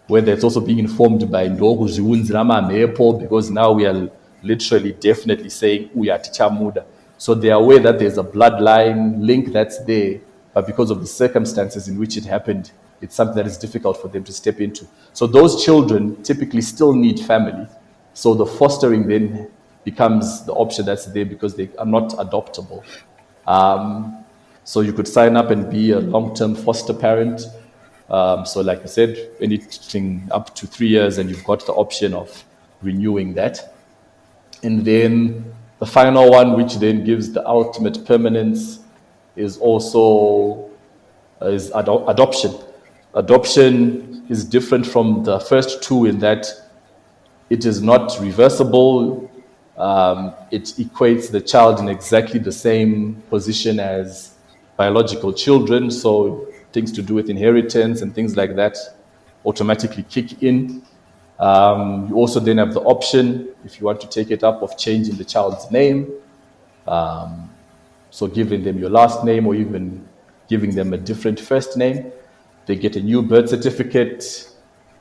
Whether it's also being informed by Ndogu Ziunzirama Mepo, because now we are literally definitely saying Uyatichamuda. So they are aware that there's a bloodline link that's there, but because of the circumstances in which it happened, it's something that is difficult for them to step into. So those children typically still need family. So the fostering then becomes the option that's there because they are not adoptable. So you could sign up and be a long-term foster parent. So like I said, anything up to 3 years, and you've got the option of renewing that. And then the final one, which then gives the ultimate permanence, is also adoption. Adoption is different from the first two in that it is not reversible. It equates the child in exactly the same position as biological children. So things to do with inheritance and things like that automatically kick in. You also then have the option, if you want to take it up, of changing the child's name. So giving them your last name or even giving them a different first name. They get a new birth certificate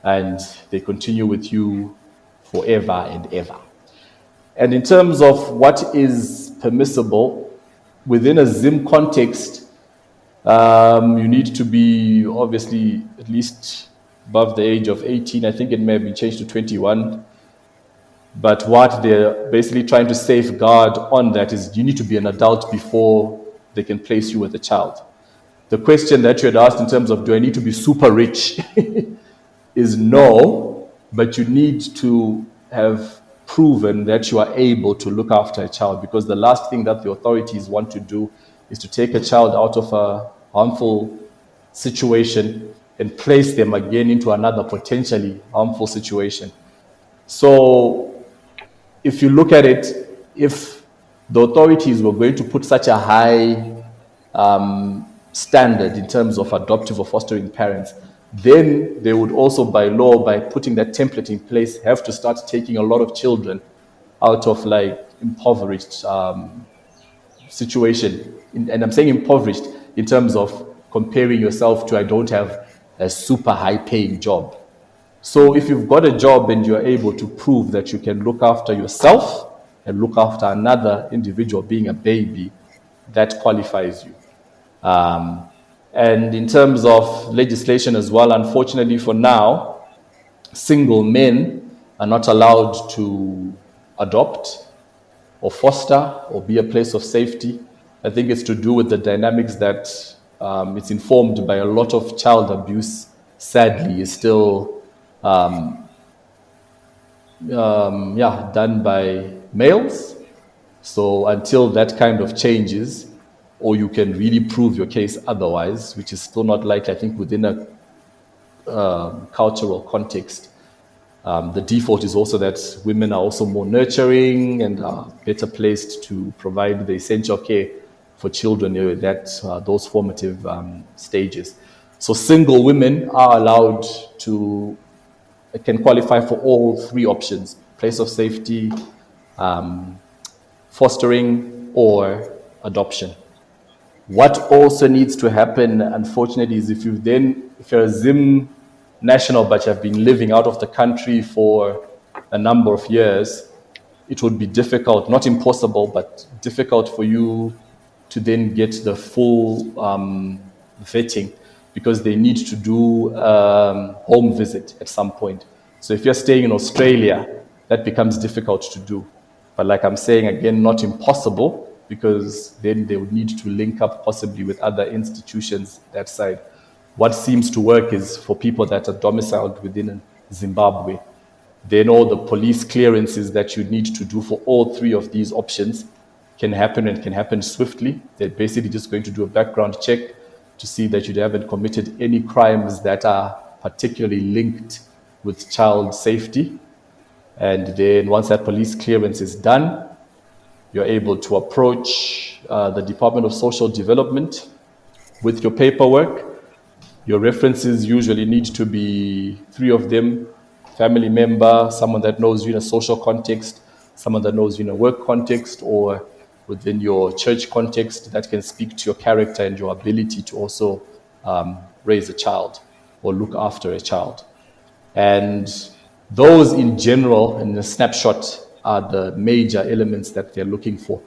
and they continue with you forever and ever. And in terms of what is permissible, within a Zim context, you need to be obviously at least above the age of 18. I think it may have been changed to 21. But what they're basically trying to safeguard on that is you need to be an adult before they can place you with a child. The question that you had asked in terms of do I need to be super rich is no, but you need to have proven that you are able to look after a child, because the last thing that the authorities want to do is to take a child out of a harmful situation and place them again into another potentially harmful situation. So if you look at it, if the authorities were going to put such a high standard in terms of adoptive or fostering parents, then they would also, by law, by putting that template in place, have to start taking a lot of children out of like impoverished situation. And I'm saying impoverished in terms of comparing yourself to, I don't have a super high paying job. So if you've got a job and you're able to prove that you can look after yourself and look after another individual being a baby, that qualifies you. And in terms of legislation as well, unfortunately for now, single men are not allowed to adopt or foster or be a place of safety. I think it's to do with the dynamics that it's informed by a lot of child abuse, sadly, is still done by males. So until that kind of changes, or you can really prove your case otherwise, which is still not likely, I think, within a cultural context. The default is also that women are also more nurturing and are better placed to provide the essential care for children at those formative stages. So single women are allowed to, can qualify for all three options: place of safety, fostering, or adoption. What also needs to happen, unfortunately, is if you're a Zim national but you have been living out of the country for a number of years, it would be difficult, not impossible, but difficult for you to then get the full vetting, because they need to do home visit at some point. So if you're staying in Australia, that becomes difficult to do. But like I'm saying, again, not impossible, because then they would need to link up possibly with other institutions that side. What seems to work is for people that are domiciled within Zimbabwe. Then all the police clearances that you need to do for all three of these options can happen, and can happen swiftly. They're basically just going to do a background check to see that you haven't committed any crimes that are particularly linked with child safety. And then once that police clearance is done, you're able to approach the Department of Social Development with your paperwork. Your references usually need to be three of them: family member, someone that knows you in a social context, someone that knows you in a work context, or within your church context, that can speak to your character and your ability to also raise a child or look after a child. And those in general, in a snapshot, are the major elements that they're looking for.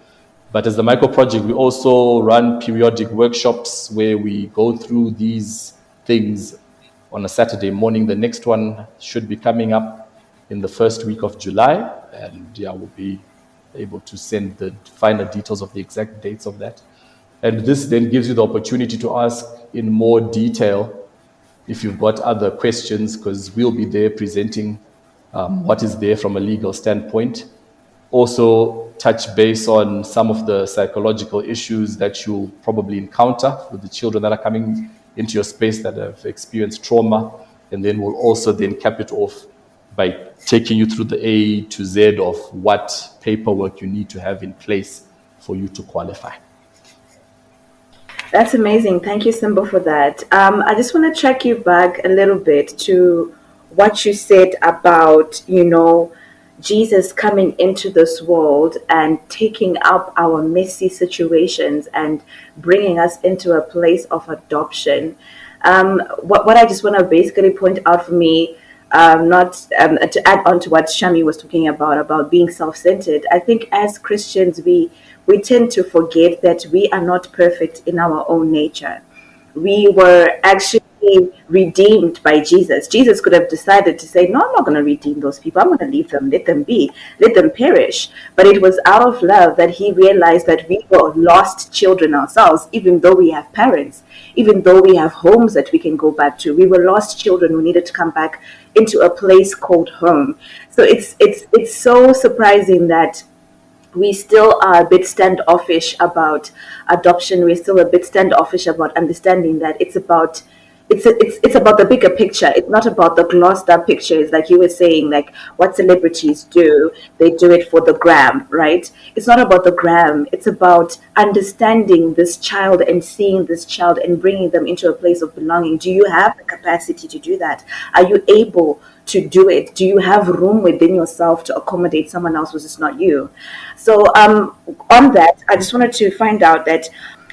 But as the micro project, we also run periodic workshops where we go through these things on a Saturday morning. The next one should be coming up in the first week of July, and we'll be able to send the final details of the exact dates of that. And this then gives you the opportunity to ask in more detail if you've got other questions, because we'll be there presenting what is there from a legal standpoint. Also touch base on some of the psychological issues that you'll probably encounter with the children that are coming into your space that have experienced trauma. And then we'll also then cap it off by taking you through the A to Z of what paperwork you need to have in place for you to qualify. That's amazing. Thank you, Simba, for that. I just want to track you back a little bit to what you said about, Jesus coming into this world and taking up our messy situations and bringing us into a place of adoption. What I just want to basically point out for me, not to add on to what Shami was talking about being self-centered. I think as Christians, we tend to forget that we are not perfect in our own nature. We were actually redeemed by Jesus. Jesus could have decided to say, no, I'm not going to redeem those people. I'm going to leave them, let them be, let them perish. But it was out of love that he realized that we were lost children ourselves, even though we have parents, even though we have homes that we can go back to. We were lost children who needed to come back into a place called home. So it's so surprising that we still are a bit standoffish about adoption. We're still a bit standoffish about understanding that it's about the bigger picture. It's not about the glossed up pictures, like you were saying, like what celebrities do. They do it for the gram, right? It's not about the gram. It's about understanding this child and seeing this child and bringing them into a place of belonging. Do you have the capacity to do that? Are you able to do it? Do you have room within yourself to accommodate someone else who's just not you? So on that, I just wanted to find out that,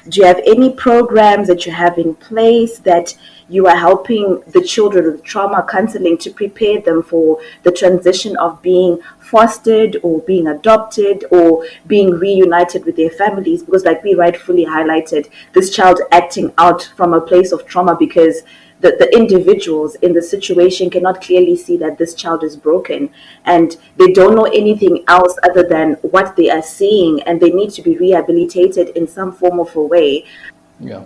do you have any programs that you have in place that you are helping the children with trauma counseling to prepare them for the transition of being fostered or being adopted or being reunited with their families? Because like we rightfully highlighted, this child acting out from a place of trauma because the individuals in the situation cannot clearly see that this child is broken, and they don't know anything else other than what they are seeing, and they need to be rehabilitated in some form of a way. Yeah.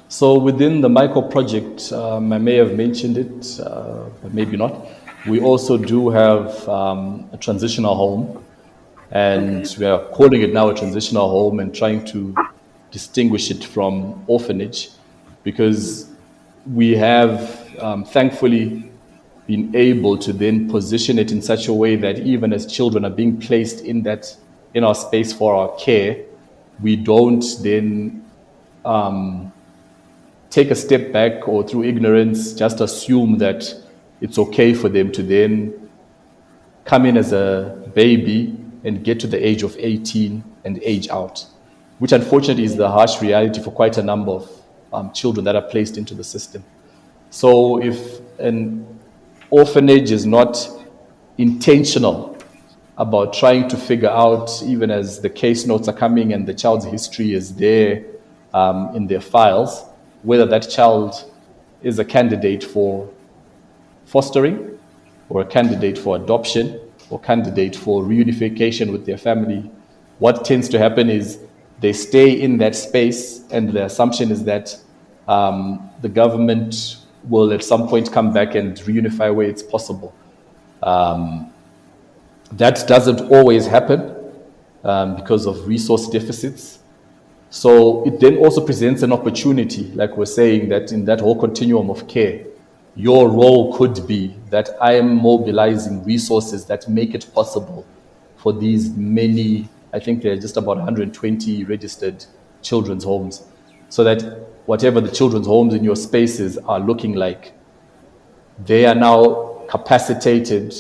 So within the micro project, I may have mentioned it, but maybe not. We also do have a transitional home, and we are calling it now a transitional home and trying to distinguish it from orphanage, because we have thankfully been able to then position it in such a way that even as children are being placed in our space for our care, we don't then take a step back or through ignorance just assume that it's okay for them to then come in as a baby and get to the age of 18 and age out, which unfortunately is the harsh reality for quite a number of children that are placed into the system. So if an orphanage is not intentional about trying to figure out, even as the case notes are coming and the child's history is there in their files, whether that child is a candidate for fostering or a candidate for adoption or candidate for reunification with their family, what tends to happen is they stay in that space, and the assumption is that the government will at some point come back and reunify where it's possible. That doesn't always happen because of resource deficits. So it then also presents an opportunity, like we're saying, that in that whole continuum of care, your role could be that I am mobilizing resources that make it possible for these many, I think there are just about 120 registered children's homes, so that whatever the children's homes in your spaces are looking like, they are now capacitated,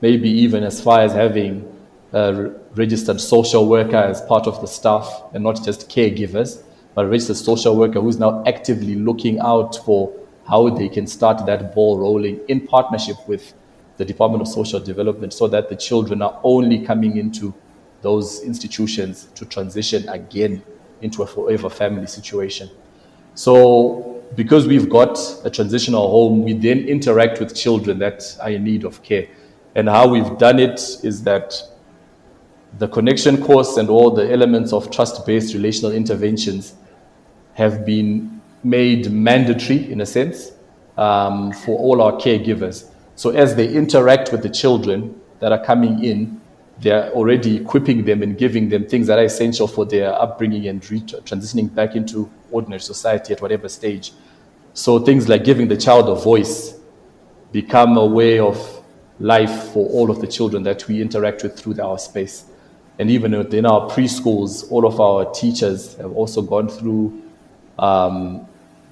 maybe even as far as having a registered social worker as part of the staff, and not just caregivers, but a registered social worker who's now actively looking out for how they can start that ball rolling in partnership with the Department of Social Development, so that the children are only coming into those institutions to transition again into a forever family situation. So because we've got a transitional home, we then interact with children that are in need of care. And how we've done it is that the connection course and all the elements of trust-based relational interventions have been made mandatory, in a sense, for all our caregivers. So as they interact with the children that are coming in, they're already equipping them and giving them things that are essential for their upbringing and transitioning back into ordinary society at whatever stage. So things like giving the child a voice become a way of life for all of the children that we interact with through our space. And even within our preschools, all of our teachers have also gone through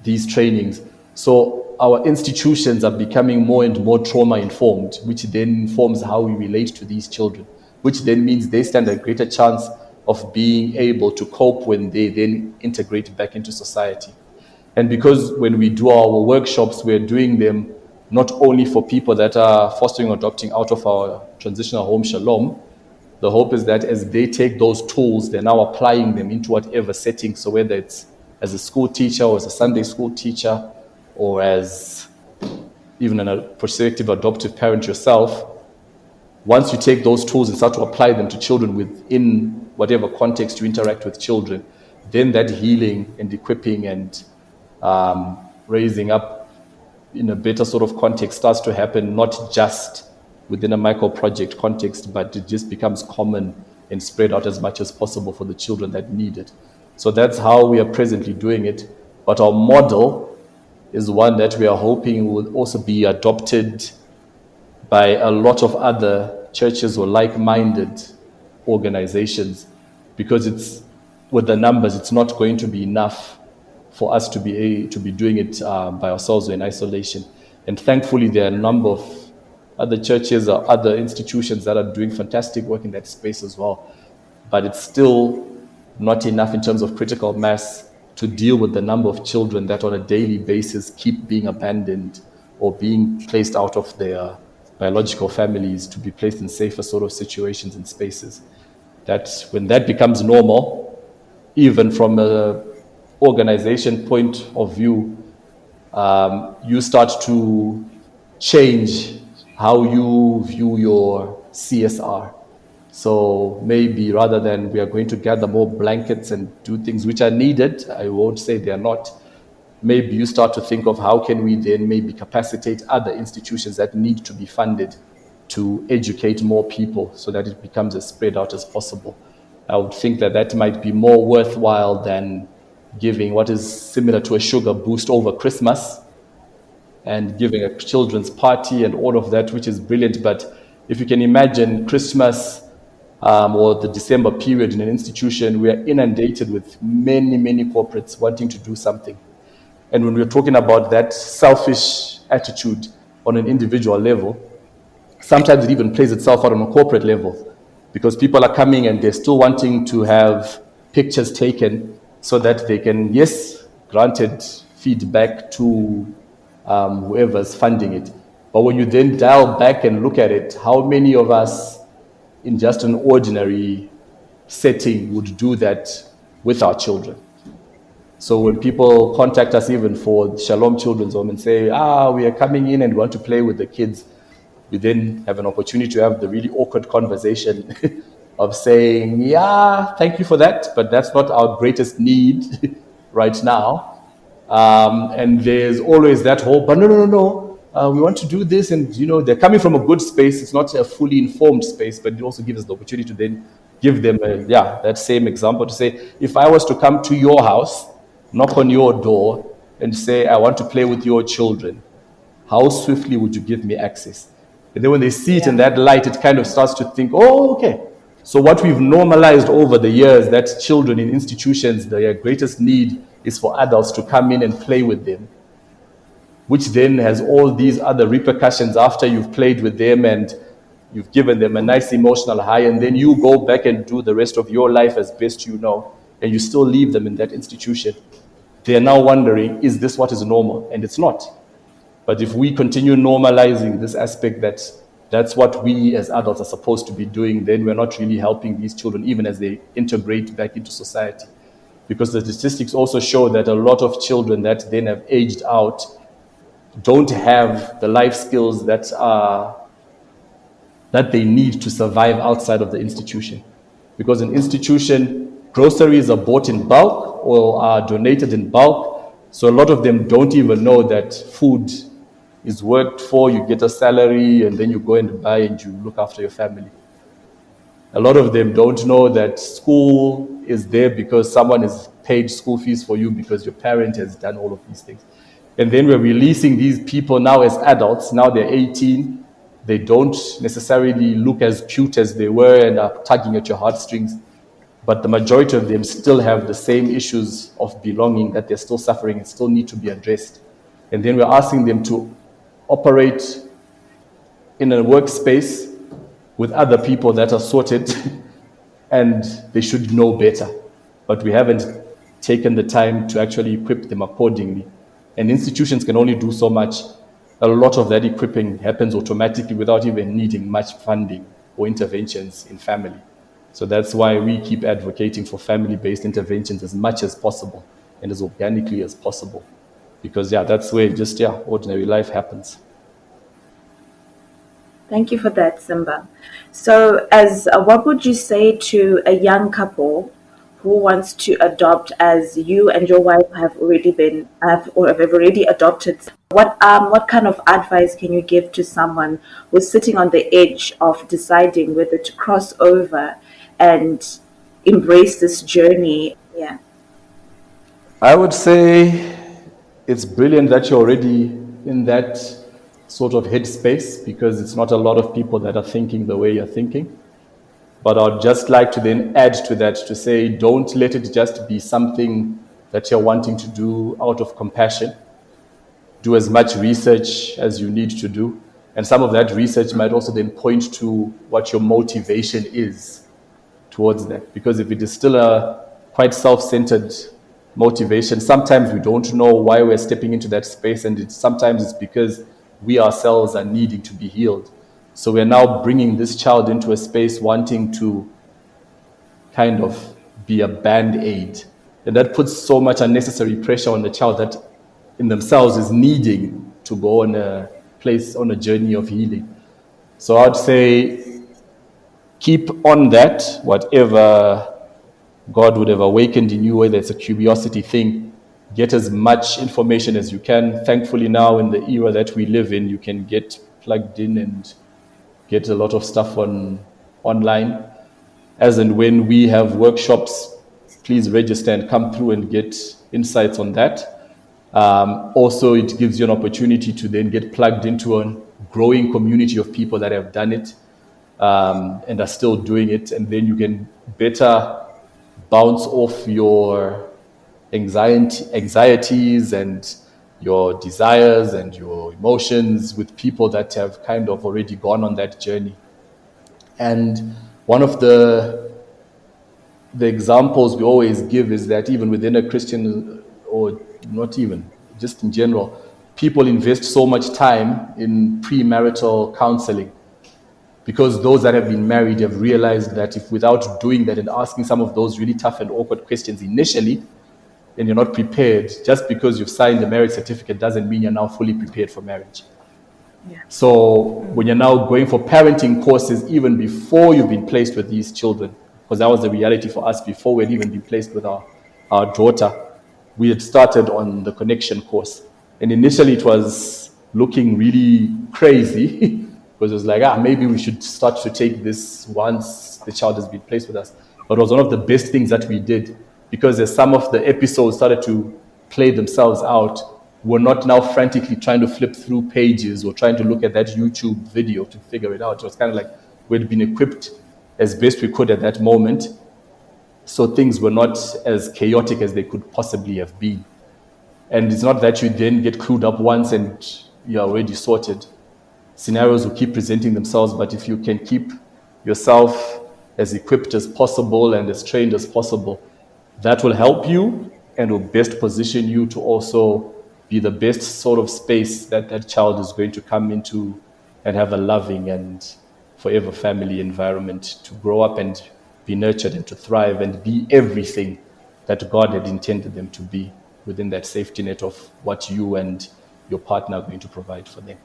these trainings. So our institutions are becoming more and more trauma-informed, which then informs how we relate to these children, which then means they stand a greater chance of being able to cope when they then integrate back into society. And because when we do our workshops, we're doing them not only for people that are fostering or adopting out of our transitional home Shalom. The hope is that as they take those tools, they're now applying them into whatever setting. So whether it's as a school teacher or as a Sunday school teacher, or as even a prospective adoptive parent yourself, once you take those tools and start to apply them to children within whatever context you interact with children, then that healing and equipping and raising up in a better sort of context starts to happen, not just within a micro project context, but it just becomes common and spread out as much as possible for the children that need it. So that's how we are presently doing it. But our model is one that we are hoping will also be adopted by a lot of other churches or like-minded organizations, because it's with the numbers, it's not going to be enough for us to be doing it by ourselves or in isolation. And thankfully, there are a number of other churches or other institutions that are doing fantastic work in that space as well. But it's still not enough in terms of critical mass to deal with the number of children that on a daily basis keep being abandoned or being placed out of their biological families to be placed in safer sort of situations and spaces. That when that becomes normal, even from a organization point of view, you start to change how you view your CSR. So maybe rather than we are going to gather more blankets and do things which are needed, I won't say they are not, maybe you start to think of how can we then maybe capacitate other institutions that need to be funded to educate more people so that it becomes as spread out as possible. I would think that that might be more worthwhile than giving what is similar to a sugar boost over Christmas and giving a children's party and all of that, which is brilliant. But if you can imagine Christmas or the December period in an institution, we are inundated with many, many corporates wanting to do something. And when we're talking about that selfish attitude on an individual level, sometimes it even plays itself out on a corporate level, because people are coming and they're still wanting to have pictures taken so that they can, yes, granted, feedback to whoever's funding it. But when you then dial back and look at it, how many of us in just an ordinary setting would do that with our children? So when people contact us even for Shalom Children's Home and say, we are coming in and want to play with the kids, we then have an opportunity to have the really awkward conversation of saying, yeah, thank you for that, but that's not our greatest need right now. And there's always that hope, but no, we want to do this, and they're coming from a good space. It's not a fully informed space, but it also gives us the opportunity to then give them that same example, to say, if I was to come to your house, knock on your door and say, I want to play with your children, how swiftly would you give me access? And then when they see it in that light, it kind of starts to think, okay. So what we've normalized over the years, that children in institutions, their greatest need is for adults to come in and play with them, which then has all these other repercussions after you've played with them and you've given them a nice emotional high, and then you go back and do the rest of your life as best you know, and you still leave them in that institution. They are now wondering, is this what is normal? And it's not. But if we continue normalizing this aspect that that's what we as adults are supposed to be doing, then we're not really helping these children even as they integrate back into society. Because the statistics also show that a lot of children that then have aged out don't have the life skills that they need to survive outside of the institution. Because in institution, groceries are bought in bulk or are donated in bulk. So a lot of them don't even know that food is worked for. You get a salary and then you go and buy and you look after your family. A lot of them don't know that school is there because someone has paid school fees for you because your parent has done all of these things. And then we're releasing these people now as adults. Now they're 18. They don't necessarily look as cute as they were and are tugging at your heartstrings. But the majority of them still have the same issues of belonging that they're still suffering and still need to be addressed. And then we're asking them to operate in a workspace with other people that are sorted and they should know better. But we haven't taken the time to actually equip them accordingly. And institutions can only do so much. A lot of that equipping happens automatically without even needing much funding or interventions in family. So that's why we keep advocating for family-based interventions as much as possible and as organically as possible. Because, that's where just, ordinary life happens. Thank you for that, Simba. So what would you say to a young couple who wants to adopt, as you and your wife have already adopted? What kind of advice can you give to someone who's sitting on the edge of deciding whether to cross over and embrace this journey? Yeah. I would say it's brilliant that you're already in that sort of headspace, because it's not a lot of people that are thinking the way you're thinking. But I'd just like to then add to that to say, don't let it just be something that you're wanting to do out of compassion. Do as much research as you need to do. And some of that research might also then point to what your motivation is towards that. Because if it is still a quite self-centered motivation, sometimes we don't know why we're stepping into that space, and sometimes it's because we ourselves are needing to be healed. So we're now bringing this child into a space wanting to kind of be a band-aid. And that puts so much unnecessary pressure on the child that in themselves is needing to go on a journey of healing. So I'd say keep on that, whatever God would have awakened in you, whether it's a curiosity thing. Get as much information as you can. Thankfully now in the era that we live in, you can get plugged in and get a lot of stuff online. as and when we have workshops, please register and come through and get insights on that. Also, it gives you an opportunity to then get plugged into a growing community of people that have done it and are still doing it. And then you can better bounce off your anxieties and your desires and your emotions with people that have kind of already gone on that journey. And one of the examples we always give is that even within a Christian, or not even, just in general, people invest so much time in premarital counseling, because those that have been married have realized that if without doing that and asking some of those really tough and awkward questions initially, and you're not prepared, just because you've signed a marriage certificate doesn't mean you're now fully prepared for marriage. Yeah. So when you're now going for parenting courses, even before you've been placed with these children, because that was the reality for us before we'd even been placed with our daughter, we had started on the connection course. And initially it was looking really crazy because it was like, maybe we should start to take this once the child has been placed with us. But it was one of the best things that we did, because as some of the episodes started to play themselves out, we're not now frantically trying to flip through pages or trying to look at that YouTube video to figure it out. It was kind of like we'd been equipped as best we could at that moment, so things were not as chaotic as they could possibly have been. And it's not that you then get clued up once and you're already sorted. Scenarios will keep presenting themselves, but if you can keep yourself as equipped as possible and as trained as possible, that will help you and will best position you to also be the best sort of space that that child is going to come into and have a loving and forever family environment to grow up and be nurtured and to thrive and be everything that God had intended them to be within that safety net of what you and your partner are going to provide for them.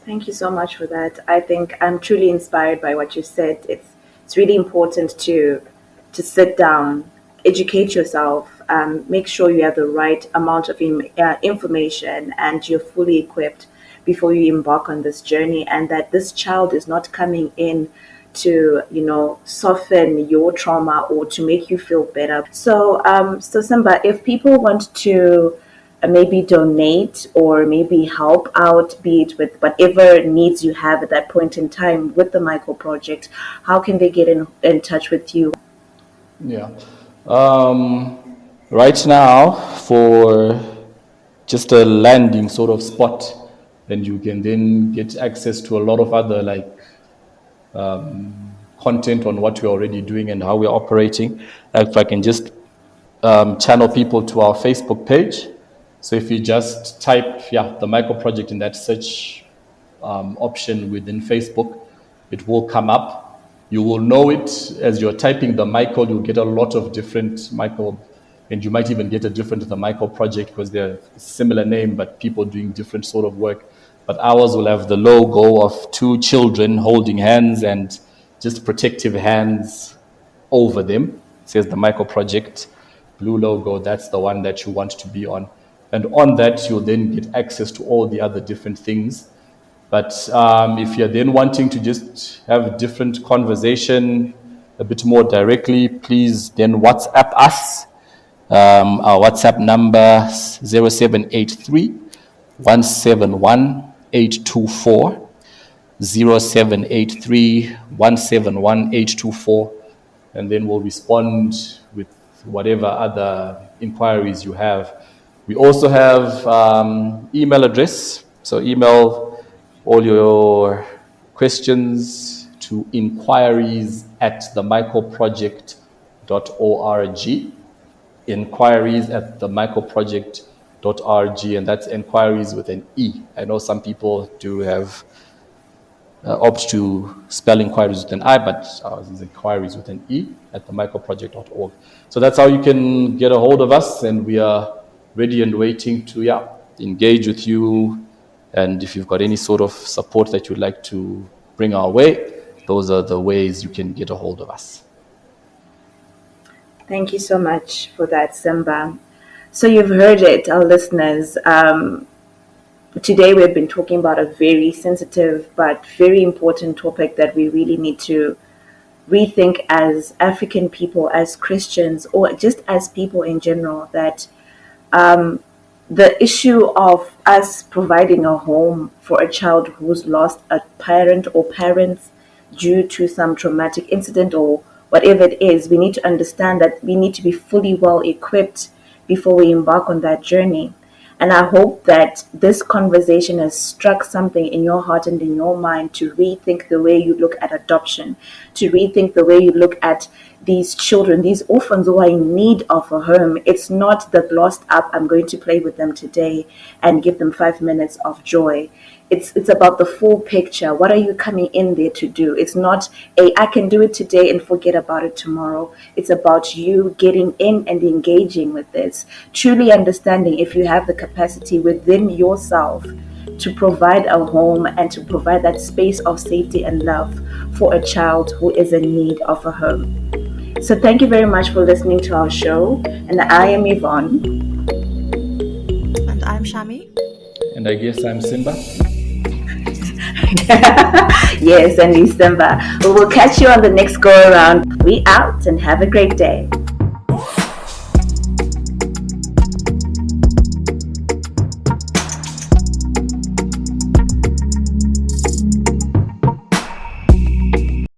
Thank you so much for that. I think I'm truly inspired by what you said. It's really important to sit down, educate yourself, make sure you have the right amount of information and you're fully equipped before you embark on this journey, and that this child is not coming in to, soften your trauma or to make you feel better. So Simba, if people want to maybe donate or maybe help out, be it with whatever needs you have at that point in time with the Michael Project, how can they get in touch with you? Yeah. Right now, for just a landing sort of spot, and you can then get access to a lot of other content on what we're already doing and how we're operating. If I can just channel people to our Facebook page. So if you just type the Michael Project in that search option within Facebook, it will come up. You will know it as you're typing the Michael. You'll get a lot of different Michael, and you might even get a different the Michael Project because they're a similar name, but people doing different sort of work. But ours will have the logo of two children holding hands and just protective hands over them. It says the Michael Project, blue logo. That's the one that you want to be on. And on that, you'll then get access to all the other different things. But if you're then wanting to just have a different conversation a bit more directly, please then WhatsApp us. Our WhatsApp number 0783 171 824, 0783 171 824, and then we'll respond with whatever other inquiries you have. We also have email address, so email all your questions to inquiries@themichaelproject.org, inquiries@themichaelproject.org, and that's inquiries with an E. I know some people do have opt to spell inquiries with an I, but ours is inquiries with an E at themichaelproject.org. So that's how you can get a hold of us, and we are ready and waiting to engage with you. And if you've got any sort of support that you'd like to bring our way, those are the ways you can get a hold of us. Thank you so much for that, Simba. So you've heard it, our listeners. Today we've been talking about a very sensitive but very important topic that we really need to rethink as African people, as Christians, or just as people in general, that the issue of us providing a home for a child who's lost a parent or parents due to some traumatic incident or whatever it is, we need to understand that we need to be fully well equipped before we embark on that journey. And I hope that this conversation has struck something in your heart and in your mind to rethink the way you look at adoption, to rethink the way you look at these children, these orphans who are in need of a home. It's not the glossed up, I'm going to play with them today and give them 5 minutes of joy. It's about the full picture. What are you coming in there to do? It's not I can do it today and forget about it tomorrow. It's about you getting in and engaging with this, truly understanding if you have the capacity within yourself to provide a home and to provide that space of safety and love for a child who is in need of a home. So thank you very much for listening to our show. And I am Yvonne. And I'm Shami. And I guess I'm Simba. Yes, and Simba. We will catch you on the next go around. We out and have a great day.